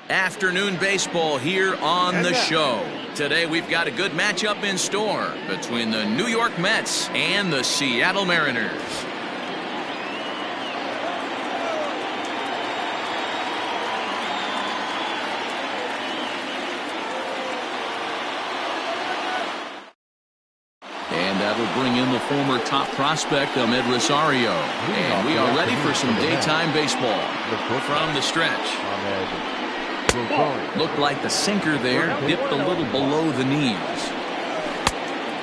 Afternoon baseball here on the show. Today we've got a good matchup in store between the New York Mets and the Seattle Mariners. And that'll bring in the former top prospect, Mlbtheshow. And we are ready for some daytime baseball. From the stretch. Looked like the sinker there dipped a little below the knees.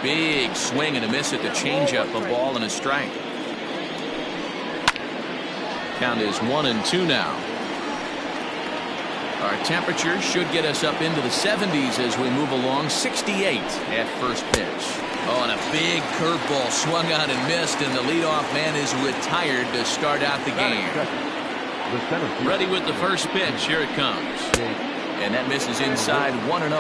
Big swing and a miss at the changeup, a ball and a strike. Count is 1-2 now. Our temperature should get us up into the 70s as we move along. 68 at first pitch. Oh, and a big curveball swung on and missed, and the leadoff man is retired to start out the game. Ready with the first pitch. Here it comes. And that misses inside 1-0.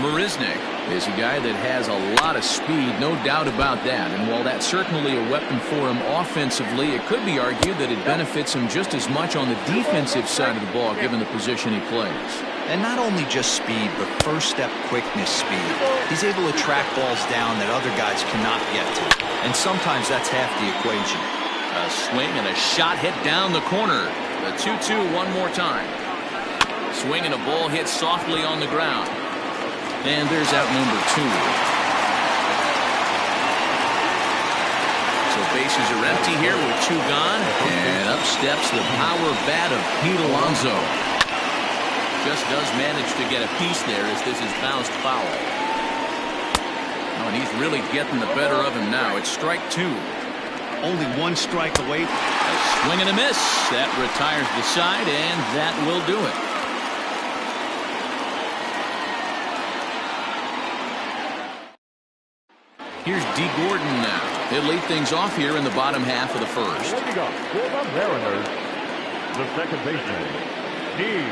Marisnick is a guy that has a lot of speed, no doubt about that. And while that's certainly a weapon for him offensively, it could be argued that it benefits him just as much on the defensive side of the ball, given the position he plays. And not only just speed, but first step quickness speed. He's able to track balls down that other guys cannot get to. And sometimes that's half the equation. A swing and a shot hit down the corner. The 2-2 one more time. Swing and a ball hit softly on the ground. And there's out number 2. So bases are empty here with 2 gone. And up steps the power bat of Pete Alonso. Just does manage to get a piece there as this is bounced foul. Oh, and he's really getting the better of him now. It's strike 2. Only 1 strike away. A swing and a miss. That retires the side, and that will do it. Here's D. Gordon now. He'll lead things off here in the bottom half of the first. What do you got for the Mariners? The second baseman, D.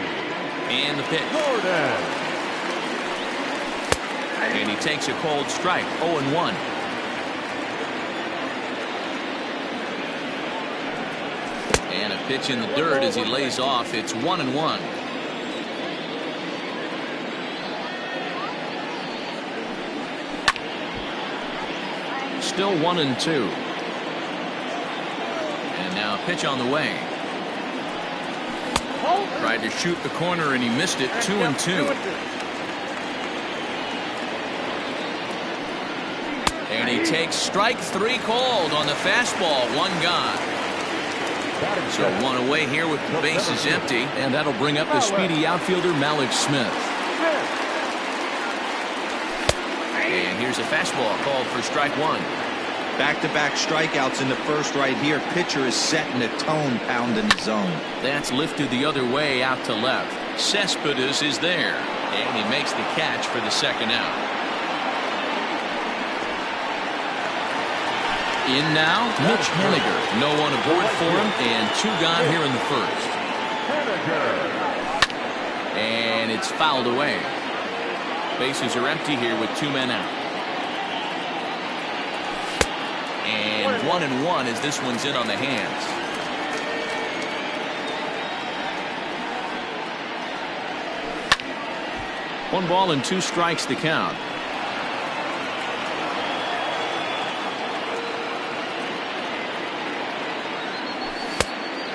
And the pitch. Gordon. And he takes a cold strike. 0-1. And a pitch in the dirt as he lays off. It's 1-1. Still 1-2. And now a pitch on the way. Tried to shoot the corner and he missed it. 2-2. And he takes strike 3 called on the fastball. 1 gone. So 1 away here with the bases empty. And that'll bring up the speedy outfielder Mallex Smith. And here's a fastball called for strike 1. Back-to-back strikeouts in the first right here. Pitcher is setting the tone, pounding the zone. That's lifted the other way out to left. Cespedes is there. And he makes the catch for the second out. In now, Mitch Haniger. No one aboard for him, and 2 gone here in the first. And it's fouled away. Bases are empty here with 2 men out. And 1-1 as this one's in on the hands. One ball and 2 strikes to count.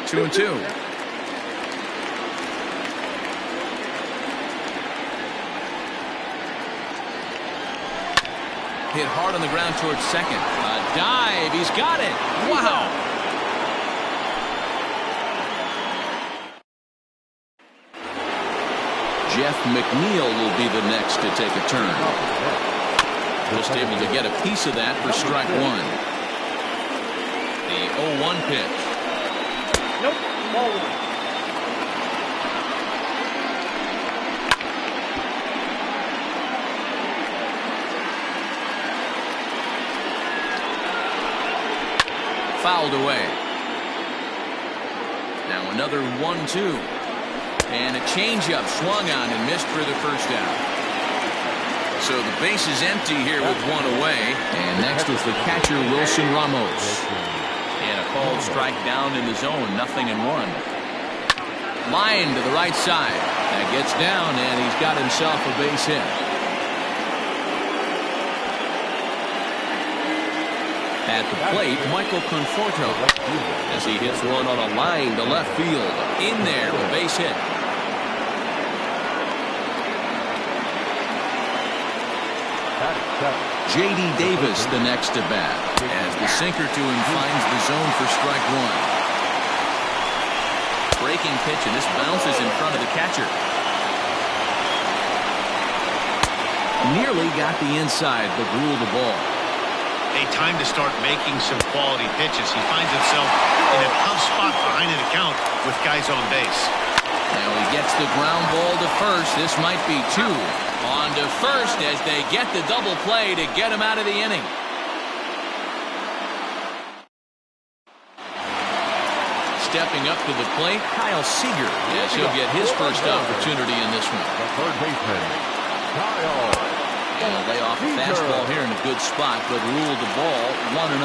Two and 2. Hit hard on the ground towards second. A dive. He's got it. Wow. Jeff McNeil will be the next to take a turn. Just able to get a piece of that for strike 1. The 0-1 pitch. Nope. Ball 1. Fouled away. Now another 1-2. And a changeup swung on and missed for the first out. So the base is empty here with 1 away. And next is the catcher, Wilson Ramos. And a called strike down in the zone. 0-1. Line to the right side. That gets down, and he's got himself a base hit. At the plate, Michael Conforto, as he hits one on a line to left field. In there, a base hit. J.D. Davis, the next to bat, as the sinker to him finds the zone for strike one. Breaking pitch, and this bounces in front of the catcher. Nearly got the inside, but ruled the ball. A time to start making some quality pitches. He finds himself in a tough spot behind an account with guys on base. Now he gets the ground ball to first. This might be two. On to first as they get the double play to get him out of the inning. Stepping up to the plate, Kyle Seager. Yes, he'll get his first opportunity in this one. The third baseman, Kyle. And a layoff fastball here in a good spot, but ruled the ball 1-0.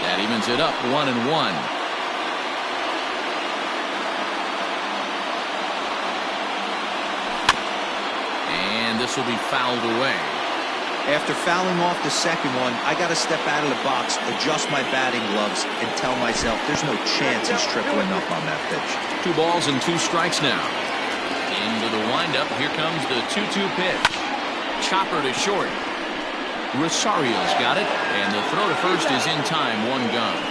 That evens it up 1-1. And this will be fouled away. After fouling off the second one, I got to step out of the box, adjust my batting gloves, and tell myself there's no chance he's tripling up on that pitch. 2 balls and 2 strikes now. Into the windup, here comes the 2-2 pitch. Chopper to short. Rosario's got it, and the throw to first is in time, 1 gone.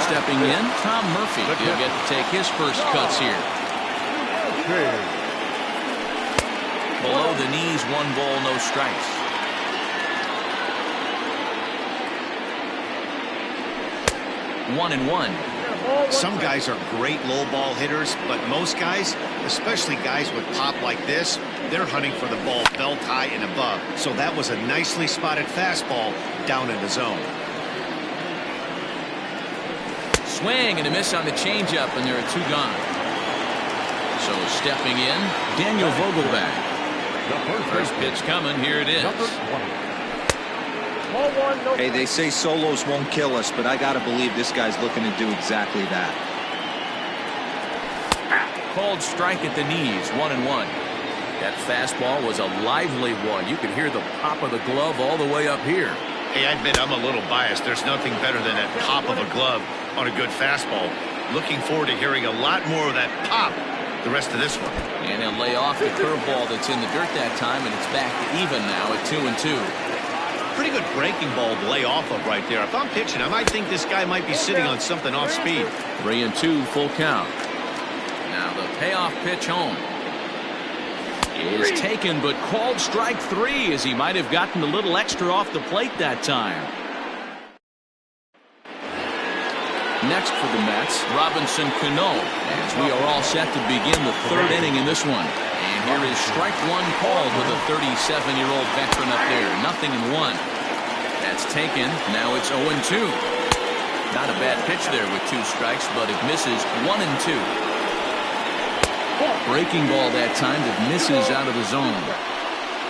Stepping in, Tom Murphy. He'll get to take his first cuts here. Below the knees, 1 ball, no strikes. One and one. Some guys are great low ball hitters, but most guys, especially guys with pop like this, they're hunting for the ball belt high and above. So that was a nicely spotted fastball down in the zone. Swing and a miss on the changeup, and there are 2 gone. So stepping in, Daniel Vogelbach. First pitch coming, here it is. Hey, they say solos won't kill us, but I got to believe this guy's looking to do exactly that. Called strike at the knees, 1-1. That fastball was a lively one. You could hear the pop of the glove all the way up here. Hey, I admit I'm a little biased. There's nothing better than that pop of a glove on a good fastball. Looking forward to hearing a lot more of that pop the rest of this one. And he'll lay off the curveball that's in the dirt that time, and it's back to even now at 2-2. Pretty good breaking ball to lay off of right there. If I'm pitching, I might think this guy might be sitting on something off speed. 3-2, full count. Now the payoff pitch home is taken, but called strike 3 as he might have gotten a little extra off the plate that time. Next for the Mets, Robinson Cano, as we are all set to begin the 3rd inning in this one. And here is strike 1 called with a 37-year-old veteran up there. 0-1. That's taken. Now it's 0-2. Not a bad pitch there with 2 strikes, but it misses 1-2. Breaking ball that time that misses out of the zone.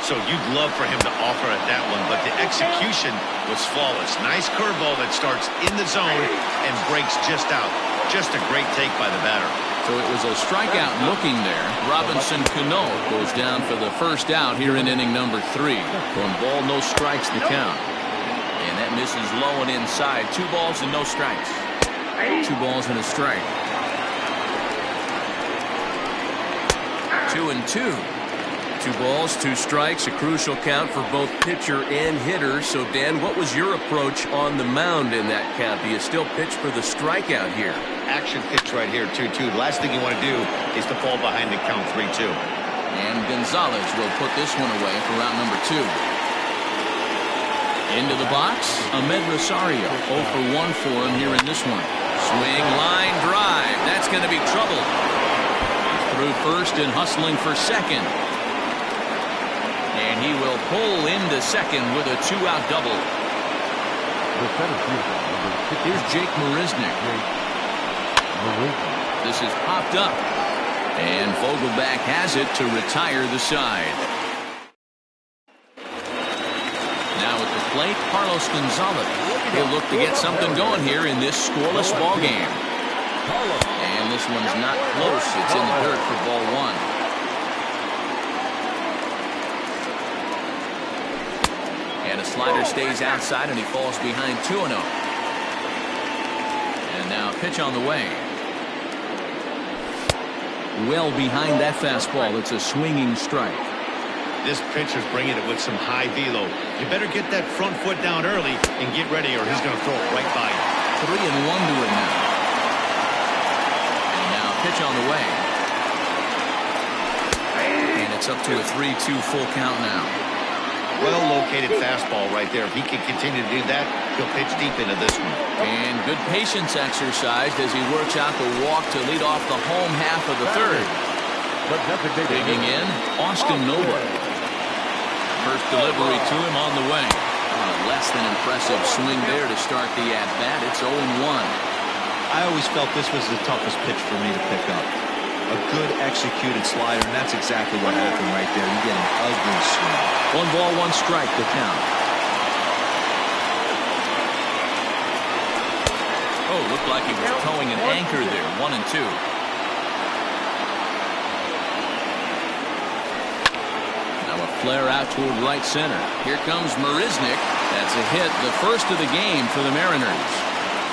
So you'd love for him to offer at that one, but the execution was flawless. Nice curveball that starts in the zone and breaks just out. Just a great take by the batter. So it was a strikeout looking there. Robinson Cano goes down for the first out here in inning number 3. 1 ball, no strikes the count. And that misses low and inside. 2 balls and no strikes. 2 balls and a strike. 2-2. 2 balls, 2 strikes, a crucial count for both pitcher and hitter. So, Dan, what was your approach on the mound in that count? Do you still pitch for the strikeout here? Action pitch right here, 2-2. The last thing you want to do is to fall behind the count 3-2. And Gonzalez will put this one away for round number 2. Into the box, Mlbtheshow 0 for 1 for him here in this one. Swing, line, drive. That's going to be trouble. Through first and hustling for second. And he will pull into second with a 2-out double. Here's Jake Marisnick. This is popped up. And Vogelbach has it to retire the side. Now at the plate, Carlos Gonzalez. He'll look to get something going here in this scoreless ball game. And this one's not close. It's in the dirt for ball one. And a slider stays outside, and he falls behind 2-0. And now pitch on the way. Well behind that fastball. It's a swinging strike. This pitcher's bringing it with some high velo. You better get that front foot down early and get ready, or he's going to throw it right by you. 3-1 to it now. And now pitch on the way. And it's up to a 3-2 full count now. Well-located fastball right there. If he can continue to do that, he'll pitch deep into this one. And good patience exercised as he works out the walk to lead off the home half of the third. Digging in, Austin Nova. First delivery to him on the way. Less than impressive swing there to start the at-bat. It's 0-1. I always felt this was the toughest pitch for me to pick up. A good executed slider, and that's exactly what happened right there. You get an ugly swing. 1 ball, 1 strike to count. Oh, looked like he was towing an anchor there. 1-2. Flare out toward right center. Here comes Marisnik. That's a hit, the first of the game for the Mariners.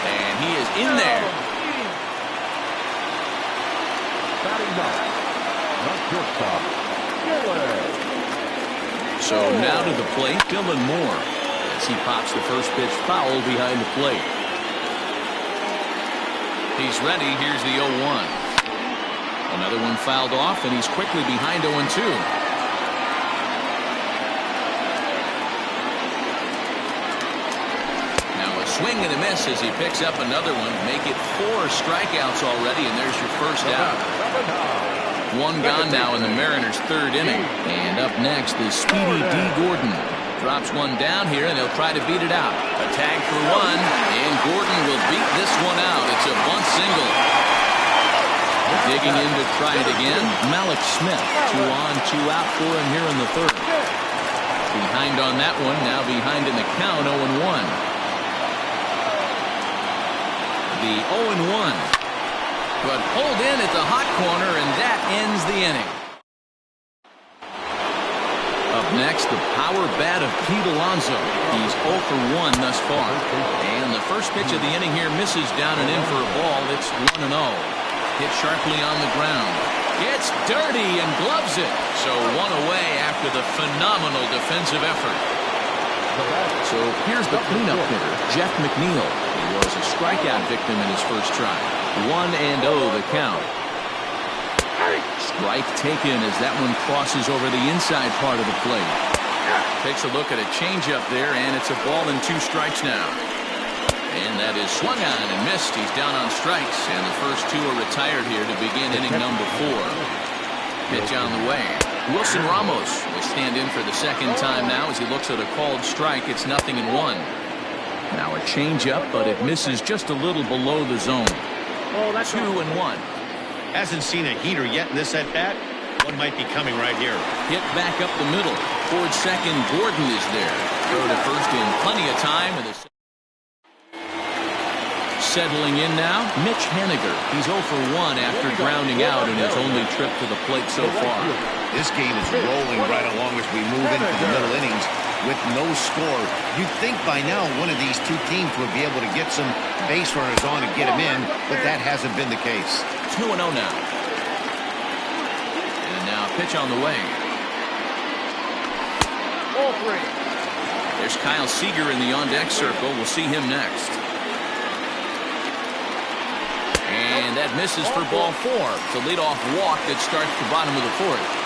And he is in there. So now to the plate, Dylan Moore, as he pops the first pitch foul behind the plate. He's ready. Here's the 0-1. Another one fouled off, and he's quickly behind 0-2. Swing and a miss as he picks up another one. Make it 4 strikeouts already, and there's your first out. 1 gone now in the Mariners' 3rd inning. And up next is Speedy D. Gordon. Drops one down here, and he'll try to beat it out. A tag for 1, and Gordon will beat this one out. It's a bunt single. Digging in to try it again, Malik Smith. 2 on, 2 out for him here in the 3rd. Behind on that one, now behind in the count, 0-1. The 0-1, but pulled in at the hot corner, and that ends the inning. Up next, the power bat of Pete Alonso. He's 0 for 1 thus far. And the first pitch of the inning here misses down and in for a ball. It's 1-0. Hit sharply on the ground. Gets dirty and gloves it. So 1 away after the phenomenal defensive effort. So here's the cleanup hitter, Jeff McNeil. He was a strikeout victim in his first try. 1-0 the count. Strike taken as that one crosses over the inside part of the plate. Takes a look at a changeup there, and it's a ball and 2 strikes now. And that is swung on and missed. He's down on strikes, and the first 2 are retired here to begin inning number 4. Pitch on the way. Wilson Ramos will stand in for the 2nd time now as he looks at a called strike. It's 0-1. Now a changeup, but it misses just a little below the zone. 2-1. Hasn't seen a heater yet in this at-bat. One might be coming right here. Hit back up the middle. Towards second, Gordon is there. Throw to first in plenty of time. Settling in now, Mitch Haniger. He's 0 for 1 after grounding out in his only trip to the plate so far. This game is rolling right along as we move into the middle innings with no score. You'd think by now one of these 2 teams would be able to get some base runners on and get them in, but that hasn't been the case. 2-0 now. And now pitch on the way. There's Kyle Seager in the on-deck circle. We'll see him next. And that misses for ball 4. It's a leadoff walk that starts the bottom of the 4th.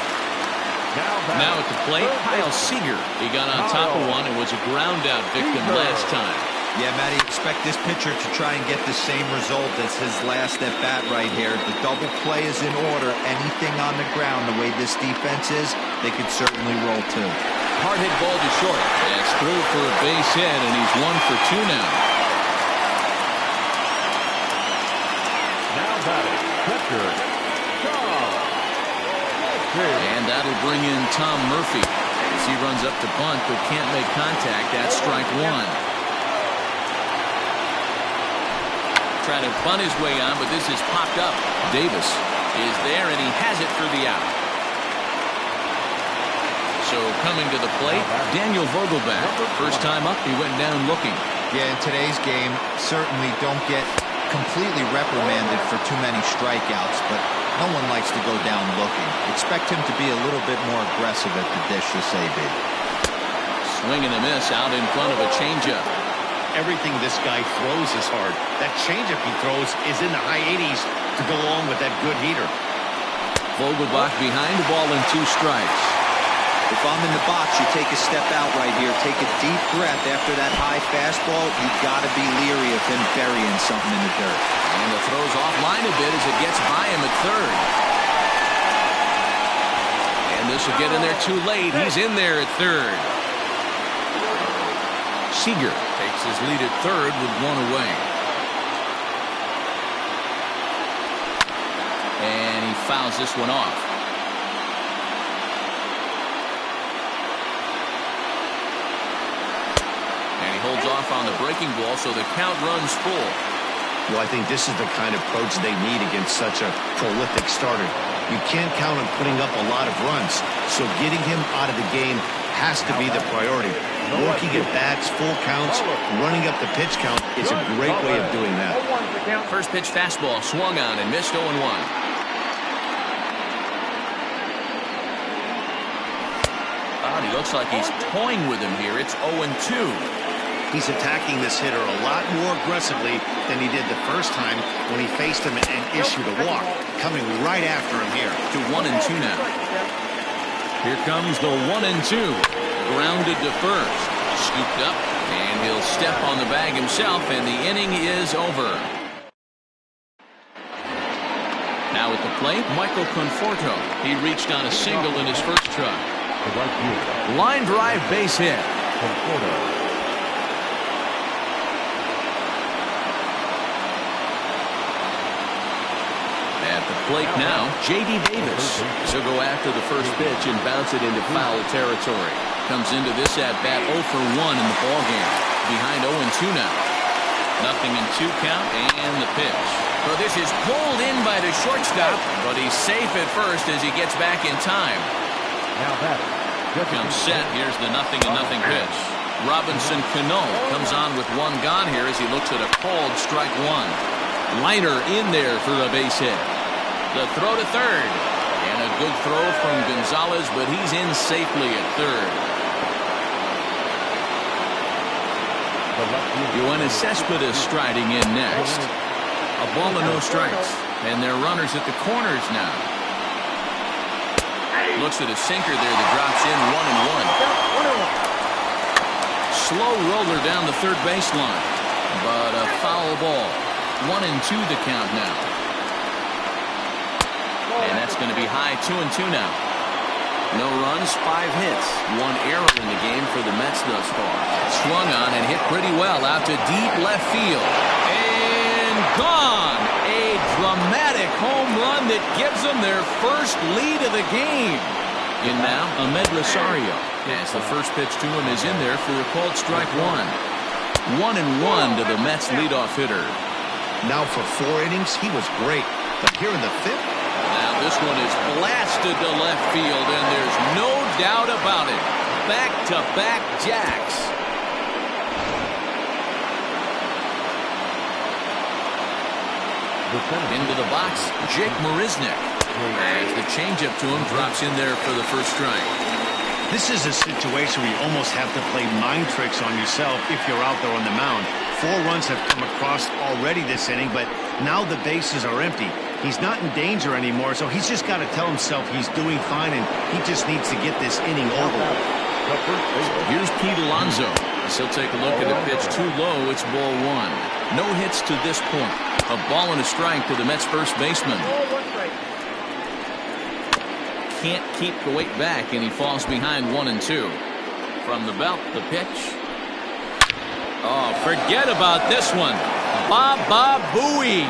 Now at the plate, Kyle Seager. He got on top of one and was a ground-out victim last time. Yeah, Matty, expect this pitcher to try and get the same result as his last at-bat right here. The double play is in order. Anything on the ground, the way this defense is, they could certainly roll 2. Hard hit ball to short. That's through for a base hit, and he's 1 for 2 now. And that'll bring in Tom Murphy as he runs up to bunt but can't make contact. That's strike 1. trying to bunt his way on, but this is popped up. Davis is there, and he has it for the out. So coming to the plate, Daniel Vogelbach. First time up, he went down looking. Yeah, in today's game, certainly don't get completely reprimanded for too many strikeouts, but no one likes to go down looking. Expect him to be a little bit more aggressive at the dish this AB. Swing and a miss out in front of a changeup. Everything this guy throws is hard. That changeup he throws is in the high 80s to go along with that good heater. Vogelbach behind the ball and 2 strikes. If I'm in the box, you take a step out right here. Take a deep breath after that high fastball. You've got to be leery of him burying something in the dirt. And the throw's offline a bit as it gets by him at third. And this will get in there too late. He's in there at third. Seager takes his lead at third with 1 away. And he fouls this one off. And he holds off on the breaking ball, so the count runs full. Well, I think this is the kind of approach they need against such a prolific starter. You can't count on putting up a lot of runs, so getting him out of the game has to be the priority. Working at bats, full counts, running up the pitch count is a great way of doing that. First pitch fastball swung on and missed 0-1. He looks like he's toying with him here. It's 0-2. He's attacking this hitter a lot more aggressively than he did the first time when he faced him and issued a walk. Coming right after him here. To 1-2 now. Here comes the 1-2. Grounded to first. Scooped up, and he'll step on the bag himself, and the inning is over. Now at the plate, Michael Conforto. He reached on a single in his first try. Line drive base hit. At the plate now, J.D. Davis. He'll go after the first pitch and bounce it into foul territory. Comes into this at-bat 0 for 1 in the ballgame. Behind 0-2 now. 0-2 count and the pitch. So this is pulled in by the shortstop, but he's safe at first as he gets back in time. Here comes set. Here's the 0-0 pitch. Robinson Cano comes on with 1 gone here as he looks at a called strike 1. Liner in there for a base hit. The throw to third. And a good throw from Gonzalez, but he's in safely at third. Yoenis Cespedes striding in next. A ball and no strikes. And they're runners at the corners now. Looks at a sinker there that drops in 1-1. Slow roller down the third baseline. But a foul ball. 1-2 the count now. And that's going to be high 2-2 now. No runs, 5 hits. 1 error in the game for the Mets thus far. Swung on and hit pretty well out to deep left field. And gone. A dramatic home run that gives them their first lead of the game. In now, Mlbtheshow. As the first pitch to him is in there for a called strike 1. 1-1 to the Mets leadoff hitter. Now for 4 innings, he was great. But here in the 5th, now this one is blasted to left field, and there's no doubt about it. Back-to-back jacks. Into the box, Jake Marisnick. As the changeup to him drops in there for the first strike. this is a situation where you almost have to play mind tricks on yourself if you're out there on the mound. 4 runs have come across already this inning, but now the bases are empty. He's not in danger anymore, so he's just got to tell himself he's doing fine, and he just needs to get this inning over. Here's Pete Alonso. He'll take a look at the pitch too low. It's ball 1. No hits to this point. A ball and a strike to the Mets first baseman. Can't keep the weight back, and he falls behind 1-2. From the belt, the pitch. Oh, forget about this one. Baba Booey.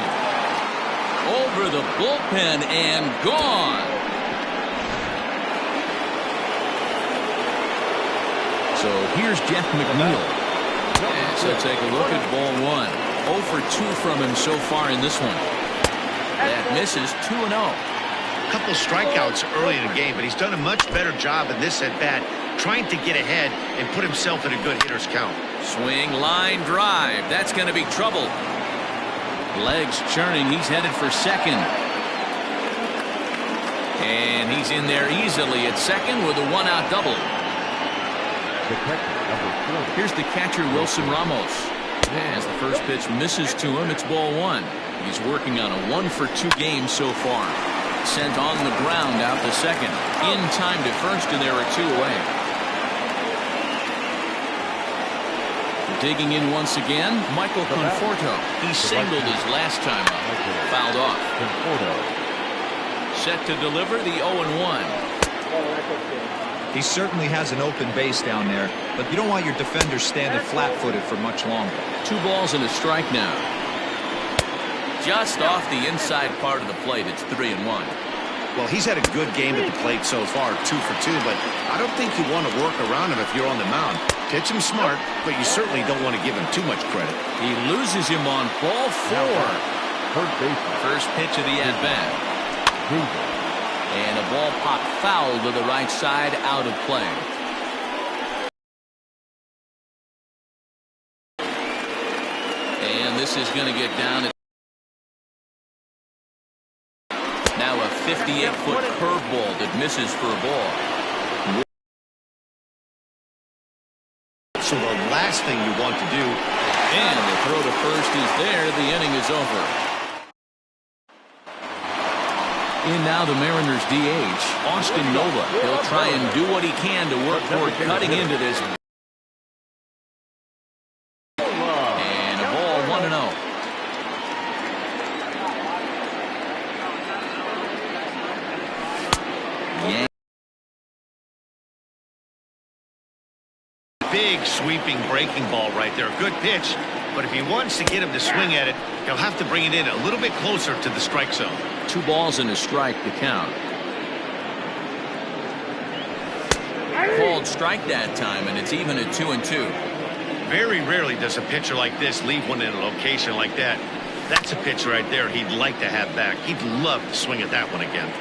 Over the bullpen and gone. So here's Jeff McNeil. And so take a look at ball 1. 0 for 2 from him so far in this one. That misses. 2-0. A couple strikeouts early in the game, but he's done a much better job in this at-bat, trying to get ahead and put himself in a good hitter's count. Swing, line drive. That's going to be trouble. Legs churning. He's headed for second. And he's in there easily at second with a one-out double. Here's the catcher, Wilson Ramos. As the first pitch misses to him, it's ball one. He's working on a 1 for 2 game so far. Sent on the ground out to second. In time to first, and there are 2 away. Digging in once again, Michael Conforto. He singled his last time up. Fouled off. Set to deliver the 0-1. He certainly has an open base down there, but you don't want your defenders standing flat-footed for much longer. 2 balls and a strike now. Just off the inside part of the plate, it's 3-1. Well, he's had a good game at the plate so far, 2 for 2, but I don't think you want to work around him if you're on the mound. Pitch him smart, but you certainly don't want to give him too much credit. He loses him on ball 4. First pitch of the at-bat. And a ball popped foul to the right side, out of play. And this is going to get down at now a 58-foot curveball that misses for a ball. So the last thing you want to do. And the throw to first is there. The inning is over. In now the Mariners DH, Austin Nova. He'll try and do what he can to work toward cutting into this. And a ball, 1-0. Yeah. Big sweeping breaking ball right there. Good pitch. But if he wants to get him to swing at it, he'll have to bring it in a little bit closer to the strike zone. 2 balls and a strike to count. Called strike that time, and it's even at 2-2. Very rarely does a pitcher like this leave one in a location like that. That's a pitch right there he'd like to have back. He'd love to swing at that one again.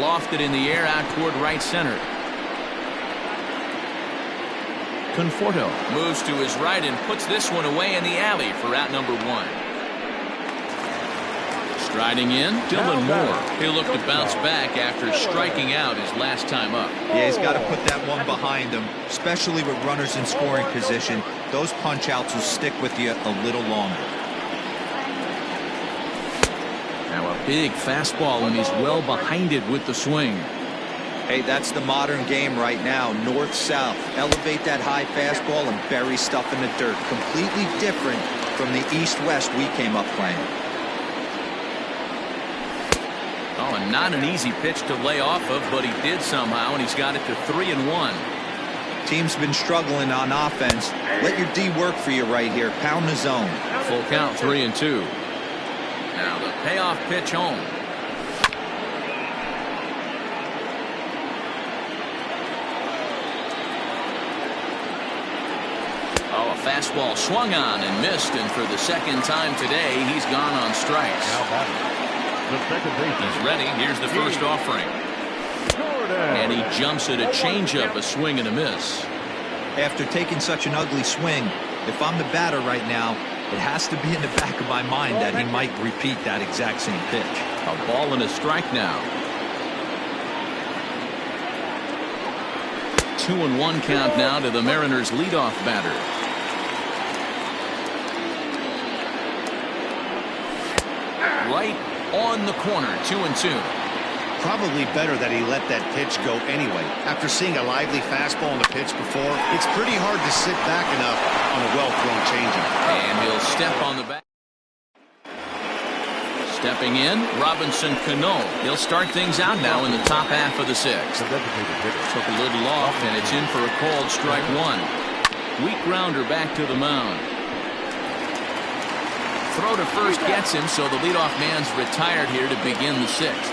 Lofted in the air out toward right center. Conforto moves to his right and puts this one away in the alley for out number 1. Striding in, Dylan Moore. He'll look to bounce back after striking out his last time up. Yeah, he's got to put that one behind him, especially with runners in scoring position. Those punch-outs will stick with you a little longer. Now a big fastball, and he's well behind it with the swing. Hey, that's the modern game right now. North-south. Elevate that high fastball and bury stuff in the dirt. Completely different from the east-west we came up playing. Oh, and not an easy pitch to lay off of, but he did somehow, and he's got it to 3-1. Team's been struggling on offense. Let your D work for you right here. Pound the zone. Full count, 3-2. Now the payoff pitch home. Oh, a fastball swung on and missed, and for the second time today, he's gone on strikes. He's ready. Here's the first offering. And he jumps at a changeup, a swing and a miss. After taking such an ugly swing, if I'm the batter right now, it has to be in the back of my mind that he might repeat that exact same pitch. A ball and a strike now. 2-1 count now to the Mariners leadoff batter. Right on the corner, 2-2. Probably better that he let that pitch go anyway. After seeing a lively fastball on the pitch before, it's pretty hard to sit back enough on a well-thrown changeup. And he'll step on the back. Stepping in, Robinson Cano. He'll start things out now in the top half of the 6th. Took a little off, and it's in for a called strike 1. Weak grounder back to the mound. Throw to first gets him, so the leadoff man's retired here to begin the 6th.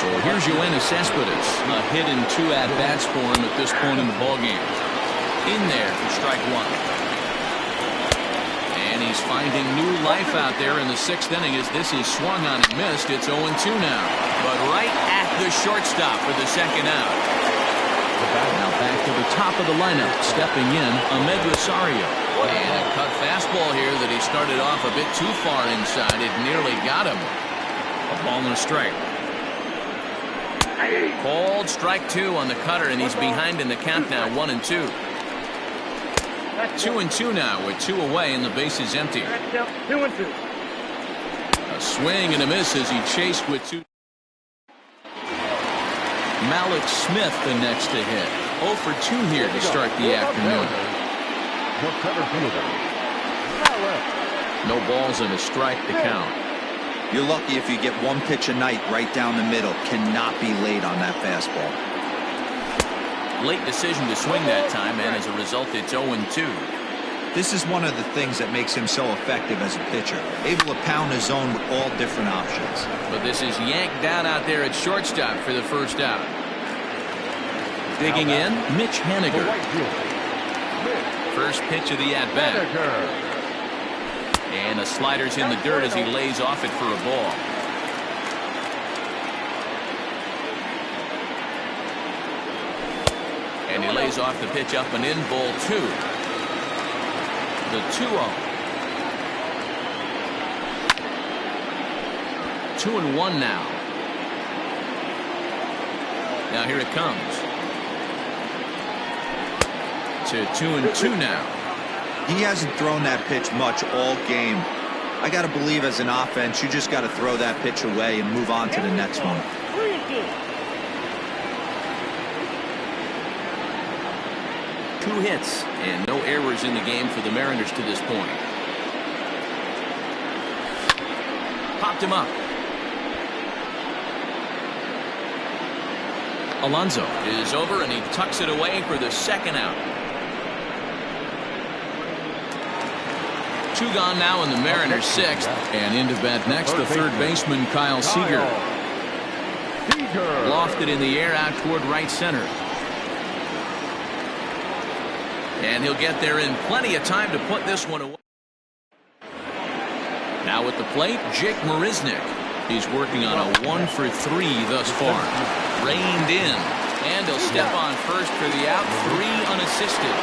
So here's Cespedes. A hit in 2 at-bats for him at this point in the ballgame. In there for strike 1. And he's finding new life out there in the 6th inning as this is swung on and missed. It's 0-2 now. But right at the shortstop for the 2nd out. Now back to the top of the lineup. Stepping in, Mlbtheshow. And a cut fastball here that he started off a bit too far inside. It nearly got him. A ball and a strike. Called strike 2 on the cutter, and he's behind in the count now, 1-2. 2-2 now with 2 away and the base is empty. 2-2. A swing and a miss as he chased with 2. Malik Smith the next to hit. 0 for 2 here to start the afternoon. No balls and a strike to count. You're lucky if you get 1 pitch a night right down the middle. Cannot be late on that fastball. Late decision to swing that time, and as a result it's 0-2. This is one of the things that makes him so effective as a pitcher. Able to pound his zone with all different options. But this is yanked down out there at shortstop for the 1st out. Digging in, Mitch Haniger. First pitch of the at-bat. And the slider's in the dirt as he lays off it for a ball. And he lays off the pitch up and in, ball 2. The 2-0. 2-1 now. Now here it comes. To 2-2 now. He hasn't thrown that pitch much all game. I got to believe as an offense, you just got to throw that pitch away and move on to the next one. 2 hits and no errors in the game for the Mariners to this point. Popped him up. Alonso is over and he tucks it away for the 2nd out. 2 gone now in the Mariners 6th. And into bat next, the 3rd baseman Kyle Seager. Lofted in the air out toward right center. And he'll get there in plenty of time to put this one away. Now at the plate, Jake Marisnick. He's working on a 1 for 3 thus far. Reined in. And he'll step on first for the out. 3 unassisted.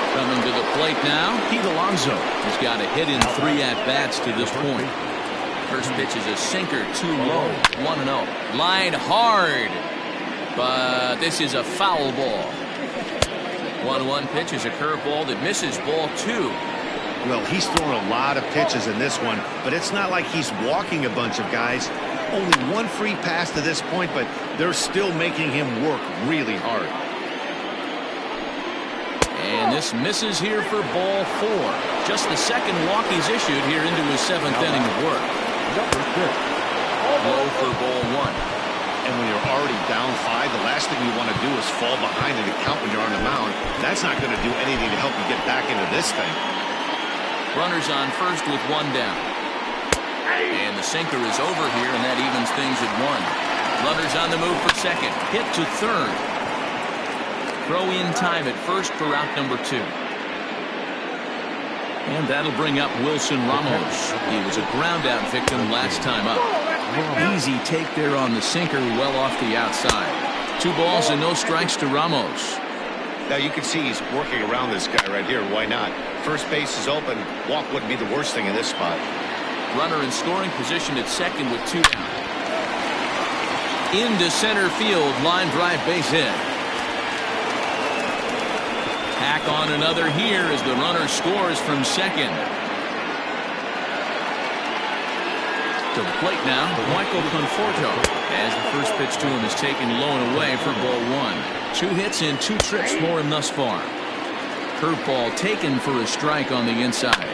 Coming to the plate now, Pete Alonso. He's got a hit in 3 at-bats to this point. First pitch is a sinker, too low. 1-0. Line hard. But this is a foul ball. 1-1 pitch is a curveball that misses, ball 2. Well, he's thrown a lot of pitches in this one, but it's not like he's walking a bunch of guys. Only 1 free pass to this point, but they're still making him work really hard. And this misses here for ball 4. Just the 2nd walk he's issued here into his 7th inning of work. Low for ball 1. And when you're already down 5, the last thing you want to do is fall behind in the count when you're on the mound. That's not going to do anything to help you get back into this thing. Runners on first with 1 down. And the sinker is over here, and that evens things at 1. Runners on the move for 2nd. Hit to 3rd. Throw in time at first for out number 2. And that'll bring up Wilson Ramos. He was a ground out victim last time up. Easy take there on the sinker, well off the outside. 2 balls and no strikes to Ramos. Now you can see he's working around this guy right here. Why not? First base is open. Walk wouldn't be the worst thing in this spot. Runner in scoring position at 2nd with 2 down. Into center field, line drive base hit. Tack on another here as the runner scores from 2nd. To the plate now, Michael Conforto, as the first pitch to him is taken low and away for ball 1. 2 hits and 2 trips for him thus far. Curveball taken for a strike on the inside.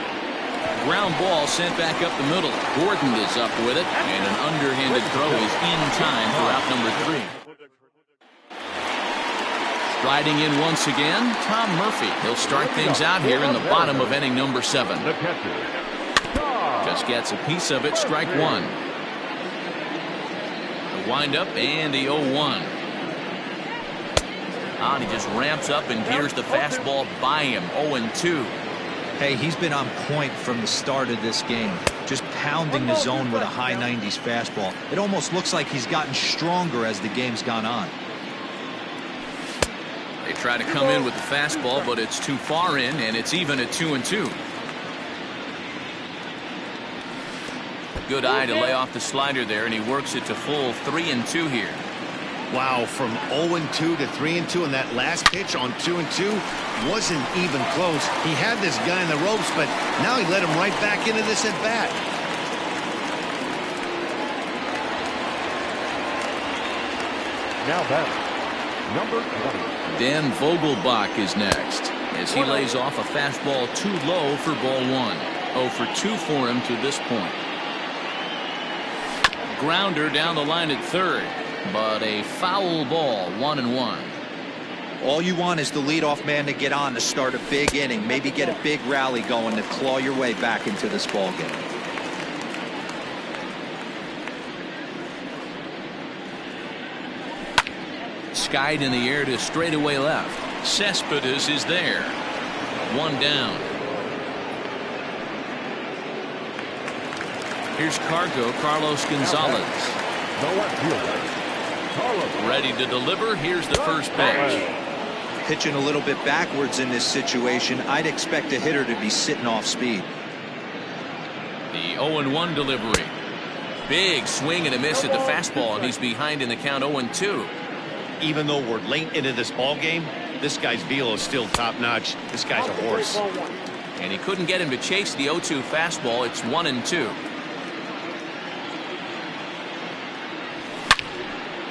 Ground ball sent back up the middle. Gordon is up with it, and an underhanded throw is in time for out number 3. Striding in once again, Tom Murphy. He'll start things out here in the bottom of inning number 7. Just gets a piece of it, strike 1. Windup and the 0-1. And he just ramps up and hears the fastball by him. 0-2. Hey, he's been on point from the start of this game. Just pounding the zone with a high 90s fastball. It almost looks like he's gotten stronger as the game's gone on. They try to come in with the fastball, but it's too far in, and it's even at 2-2. Good eye to lay off the slider there, and he works it to full 3-2 here. Wow, from 0-2 to 3-2, and that last pitch on 2-2 wasn't even close. He had this guy in the ropes, but now he let him right back into this at bat. Now batter, number 20. Dan Vogelbach is next as he lays off a fastball too low for ball 1. 0 for 2 for him to this point. Grounder down the line at third, but a foul ball. 1-1. All you want is the leadoff man to get on to start a big inning, maybe get a big rally going to claw your way back into this ball game. Skied in the air to straightaway left. Cespedes is there. 1 down. Here's Carlos Gonzalez. No one fielder. Carlos. Ready to deliver. Here's the first pitch. Pitching a little bit backwards in this situation. I'd expect a hitter to be sitting off speed. The 0-1 delivery. Big swing and a miss at the fastball, and he's behind in the count. 0-2. Even though we're late into this ball game, this guy's velo is still top notch. This guy's a horse. And he couldn't get him to chase the 0-2 fastball. It's 1-2.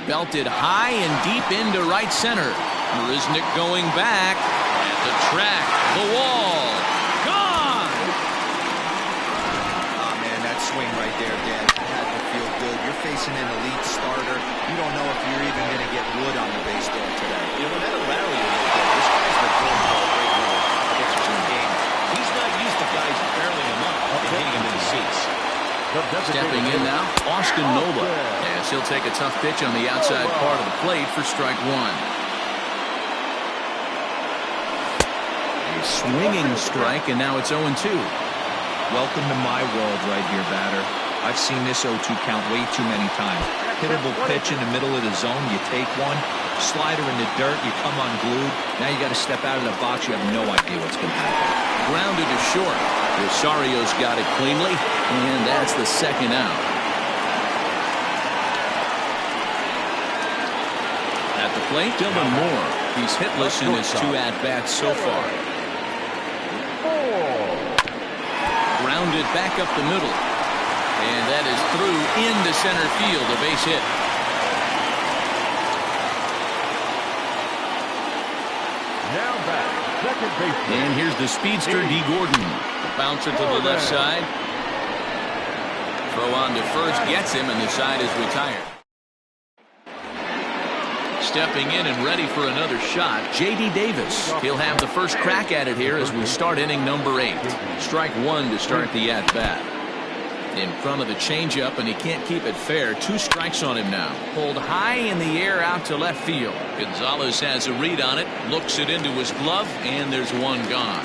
Belted high and deep into right center. Marisnick going back at the track, the wall, gone. Oh man, that swing right there, Dan, had to feel good. You're facing an elite starter. You don't know if you're even going to get wood on the baseball today. You know, that'll rally a little bit. This guy's been throwing the ball great with pitchers in the game. He's not used to guys barreling him up and hitting him in the seats. Stepping in now, Austin Nola. As he'll take a tough pitch on the outside part of the plate for strike 1. A swinging strike, and now it's 0-2. Welcome to my world right here, batter. I've seen this 0-2 count way too many times. Hittable pitch in the middle of the zone, you take one. Slider in the dirt, you come unglued. Now you got to step out of the box. You have no idea what's going to happen. Grounded to short. Rosario's got it cleanly, and that's the second out. At the plate, Dylan Moore. He's hitless in his 2 at-bats so far. Grounded back up the middle. And that is through into center field, a base hit. Now back, second base. And here's the speedster, D. Gordon. Bouncer to the left side. Throw on to first gets him, and the side is retired. Stepping in and ready for another shot, J.D. Davis. He'll have the first crack at it here as we start inning number 8. Strike 1 to start the at-bat. In front of the changeup, and he can't keep it fair. 2 strikes on him now. Pulled high in the air out to left field. Gonzalez has a read on it, looks it into his glove, and there's 1 gone.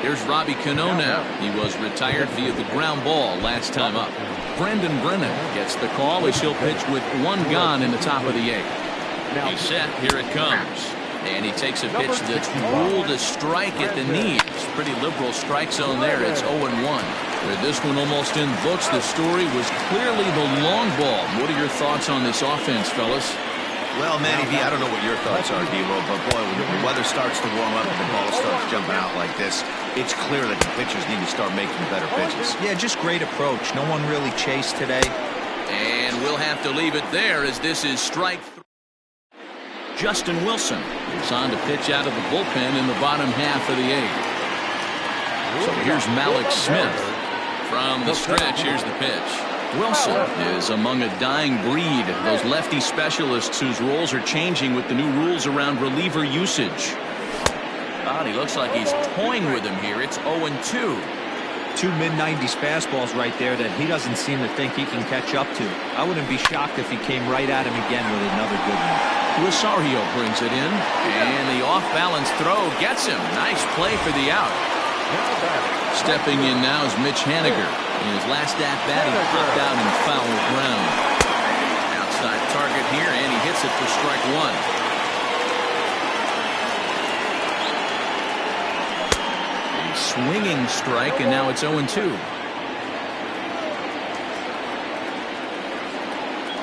Here's Robbie Cano now. He was retired via the ground ball last time up. Brendan Brennan gets the call as he'll pitch with 1 gone in the top of the 8th. He's set. Here it comes. And he takes a pitch that's ruled a strike at the knees. Pretty liberal strike zone there. It's 0-1. With this one almost in books, the story was clearly the long ball. What are your thoughts on this offense, fellas? Well, Manny V, I don't know what your thoughts are, D-Roll, but boy, when the weather starts to warm up and the ball starts jumping out like this, it's clear that the pitchers need to start making better pitches. Yeah, just great approach. No one really chased today. And we'll have to leave it there as this is strike 3. Justin Wilson is on to pitch out of the bullpen in the bottom half of the 8th. So here's Malik Smith from the stretch. Here's the pitch. Wilson is among a dying breed, those lefty specialists whose roles are changing with the new rules around reliever usage. He looks like he's toying with him here. It's 0-2. 2 mid-90s fastballs right there that he doesn't seem to think he can catch up to. I wouldn't be shocked if he came right at him again with another good one. Rosario brings it in, and the off-balance throw gets him. Nice play for the out. Stepping in now is Mitch Haniger. In his last at-bat, he popped out in foul ground. Outside target here, and he hits it for strike one. Swinging strike, and now it's 0-2.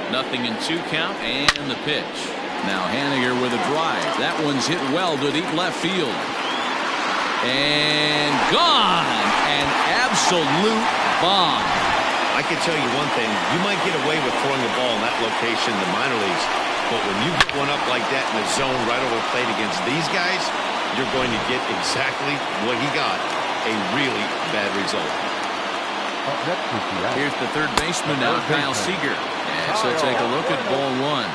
Nothing in 2 count, and the pitch. Now Haniger with a drive. That one's hit well to deep left field. And gone! An absolute bomb. I can tell you one thing. You might get away with throwing a ball in that location in the minor leagues, but when you get one up like that in the zone right over plate against these guys, you're going to get exactly what he got. A really bad result. Here's the third baseman now, Kyle Seager. And so take a look at ball one.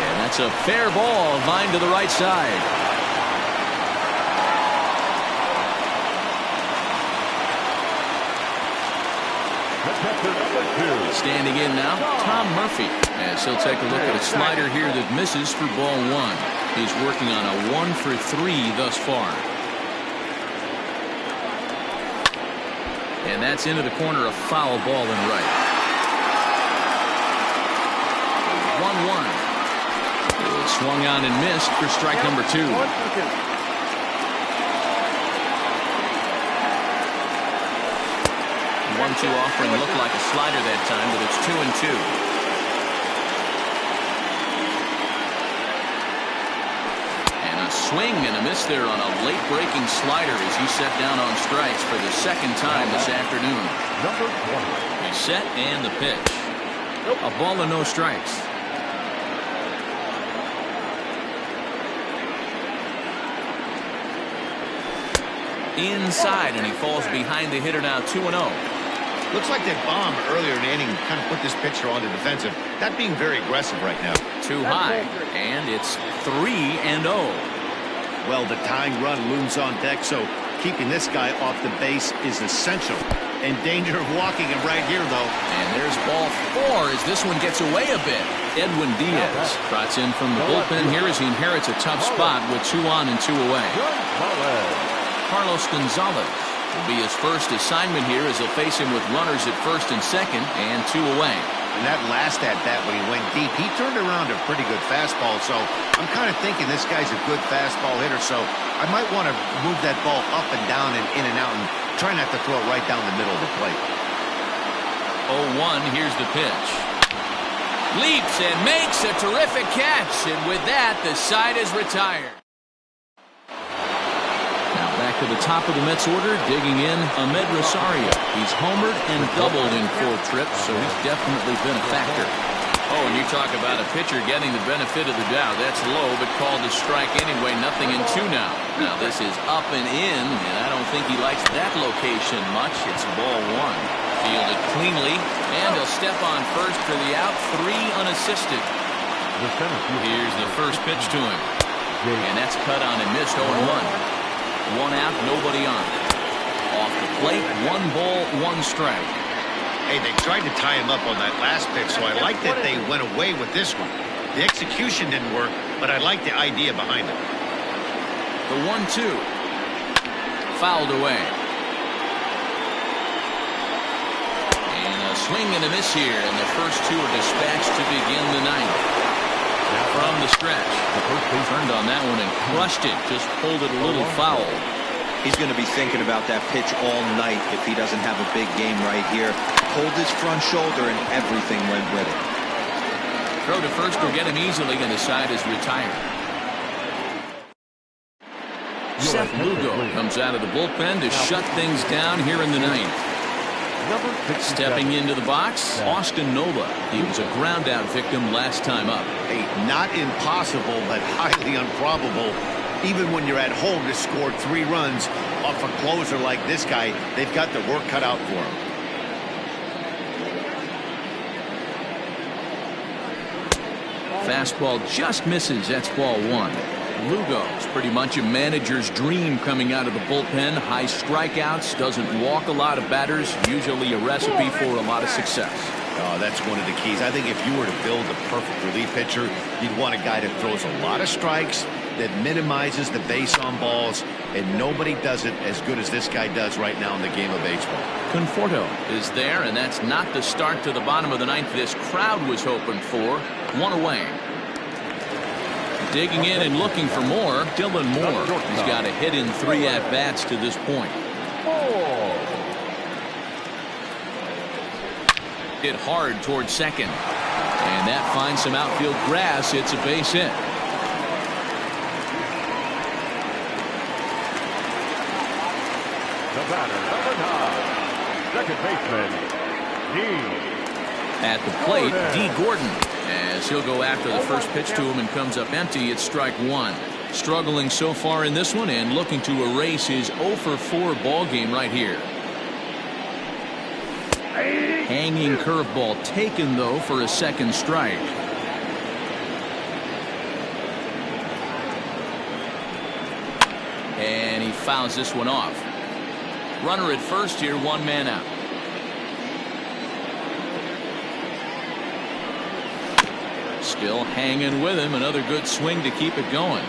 And that's a fair ball, line to the right side. Standing in now, Tom Murphy. As he'll take a look at a slider here that misses for ball one. He's working on a 1-for-3 thus far. And that's into the corner, a foul ball and right. 1-1. Swung on and missed for strike number 2. 1-2 offering looked like a slider that time, but it's 2-2. And a swing and a miss there on a late breaking slider as he set down on strikes for the second time this afternoon. He's set and the pitch. A ball and no strikes. Inside, and he falls behind the hitter now, 2-0. Looks like that bomb earlier in the inning kind of put this pitcher on the defensive. Not being very aggressive right now. Too high, and it's 3-0. Well, the tying run looms on deck, so keeping this guy off the base is essential. In danger of walking him right here, though. And there's ball 4 as this one gets away a bit. Edwin Diaz trots in from the bullpen here as he inherits a tough spot with 2 on and 2 away. Carlos Gonzalez will be his first assignment here as he'll face him with runners at first and second and 2 away. And that last at-bat when he went deep, he turned around a pretty good fastball, so I'm kind of thinking this guy's a good fastball hitter, so I might want to move that ball up and down and in and out and try not to throw it right down the middle of the plate. 0-1, here's the pitch. Leaps and makes a terrific catch, and with that, the side is retired. Back to the top of the Mets order, digging in, Rosario. He's homered and doubled in 4 trips, so he's definitely been a factor. Oh, and you talk about a pitcher getting the benefit of the doubt. That's low, but called a strike anyway. Nothing in 2 now. Now this is up and in, and I don't think he likes that location much. It's ball 1. Fielded cleanly, and he'll step on first for the out. 3 unassisted. Here's the first pitch to him, and that's cut on and missed. 0-1. 1 out, nobody on. Off the plate, 1 ball, 1 strike. Hey, they tried to tie him up on that last pitch, so I like that they went away with this one. The execution didn't work, but I like the idea behind it. The 1-2. Fouled away. And a swing and a miss here, and the first 2 are dispatched to begin the 9th. From the stretch. Turned on that one and crushed it. Just pulled it a little foul. He's going to be thinking about that pitch all night if he doesn't have a big game right here. Pulled his front shoulder and everything went with it. Throw to first will get him easily, and the side is retired. Seth Lugo comes out of the bullpen to shut things down here in the 9th. Stepping into the box, Austin Nola. He was a ground out victim last time up. Hey, not impossible, but highly improbable. Even when you're at home to score 3 runs off a closer like this guy, they've got the work cut out for him. Fastball just misses. That's ball 1. Lugo's pretty much a manager's dream coming out of the bullpen. High strikeouts, doesn't walk a lot of batters, usually a recipe for a lot of success. Oh, that's one of the keys. I think if you were to build a perfect relief pitcher, you'd want a guy that throws a lot of strikes, that minimizes the base on balls, and nobody does it as good as this guy does right now in the game of baseball. Conforto is there, and that's not the start to the bottom of the ninth this crowd was hoping for. One away. Digging in and looking for more, Dylan Moore. He's got a hit in 3 at-bats to this point. Hit hard towards second. And that finds some outfield grass. It's a base hit. The batter, number 9, second baseman, D. At the plate, D. Gordon, as he'll go after the first pitch to him and comes up empty. It's strike one. Struggling so far in this one and looking to erase his 0 for 4 ball game right here. Hanging curveball taken, though, for a second strike. And he fouls this one off. Runner at first here, 1 man out. Still hanging with him. Another good swing to keep it going.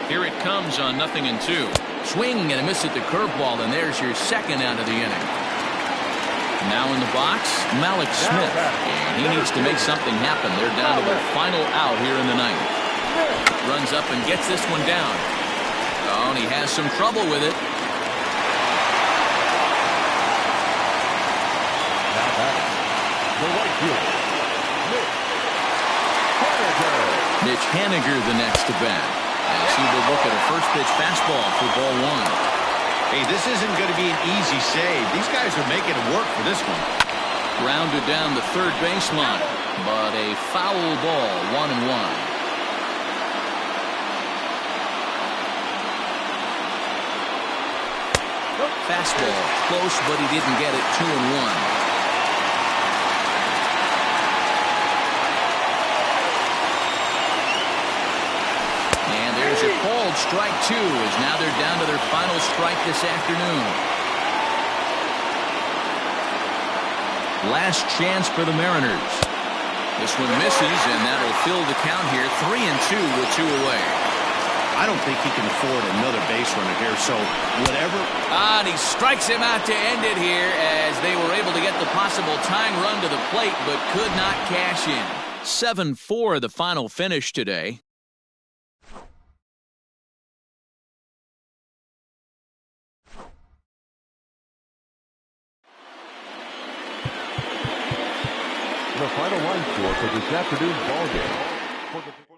Here it comes on 0-2. Swing and a miss at the curveball, and there's your second out of the inning. Now in the box, Malik Smith, and he needs to make something happen. They're down to their final out here in the ninth. Runs up and gets this one down. Oh, and he has some trouble with it. The right fielder, Mitch Haniger the next to bat, as he will look at a first pitch fastball for ball 1. Hey, this isn't going to be an easy save. These guys are making it work for this one. Grounded down the third baseline, but a foul ball, 1-1. Fastball close, but he didn't get it. 2-1. There's a called strike 2, as now they're down to their final strike this afternoon. Last chance for the Mariners. This one misses, and that'll fill the count here. 3-2 with 2 away. I don't think he can afford another base runner here, so whatever. And he strikes him out to end it here, as they were able to get the possible tying run to the plate, but could not cash in. 7-4 the final finish today. the final line score for this afternoon's ball game.